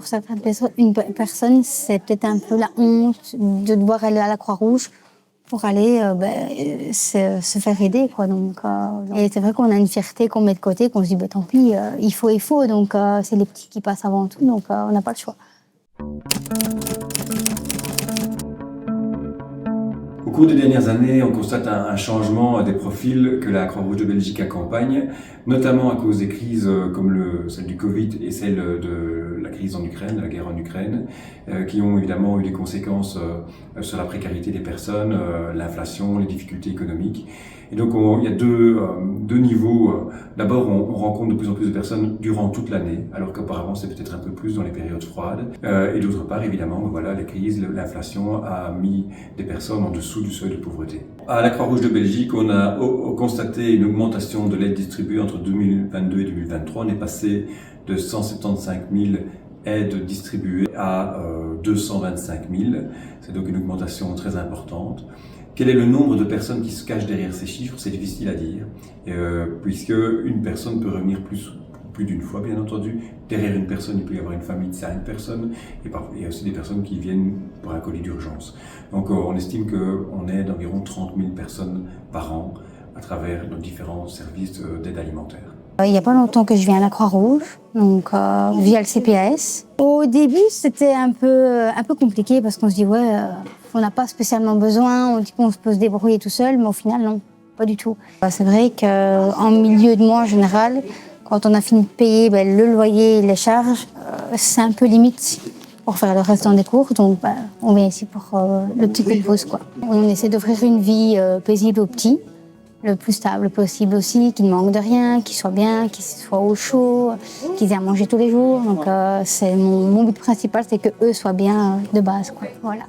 certaines personnes, c'est peut-être un peu la honte de devoir aller à la Croix-Rouge pour aller se faire aider, quoi. Donc, et c'est vrai qu'on a une fierté qu'on met de côté, qu'on se dit bah, tant pis, il faut. Donc c'est les petits qui passent avant tout, donc on n'a pas le choix. Au cours des dernières années, on constate un changement des profils que la Croix-Rouge de Belgique accompagne, notamment à cause des crises comme celle du Covid et celle de la crise en Ukraine, de la guerre en Ukraine, qui ont évidemment eu des conséquences sur la précarité des personnes, l'inflation, les difficultés économiques. Et donc il y a deux niveaux. D'abord, on rencontre de plus en plus de personnes durant toute l'année, alors qu'auparavant c'était peut-être un peu plus dans les périodes froides. Et d'autre part, évidemment, voilà, les crises, l'inflation a mis des personnes en dessous du seuil de pauvreté. À la Croix-Rouge de Belgique, on a constaté une augmentation de l'aide distribuée entre 2022 et 2023. On est passé de 175 000 aides distribuées à 225 000. C'est donc une augmentation très importante. Quel est le nombre de personnes qui se cachent derrière ces chiffres? C'est difficile à dire, puisque une personne peut revenir plus d'une fois, bien entendu. Derrière une personne, il peut y avoir une famille de 5 personnes, et il y a aussi des personnes qui viennent pour un colis d'urgence. Donc on estime qu'on aide environ 30 000 personnes par an à travers nos différents services d'aide alimentaire. Il n'y a pas longtemps que je viens à la Croix-Rouge, donc via le CPAS. Au début, c'était un peu compliqué parce qu'on se dit ouais, on n'a pas spécialement besoin, on dit qu'on peut se débrouiller tout seul, mais au final non, pas du tout. C'est vrai qu'en milieu de mois en général, quand on a fini de payer le loyer et les charges, c'est un peu limite pour faire le restant des cours, donc on vient ici pour le petit coup de pouce, quoi. On essaie d'offrir une vie paisible aux petits, le plus stable possible aussi, qu'ils ne manquent de rien, qu'ils soient bien, qu'ils soient au chaud, qu'ils aient à manger tous les jours. Donc c'est mon but principal, c'est qu'eux soient bien de base, quoi. Voilà.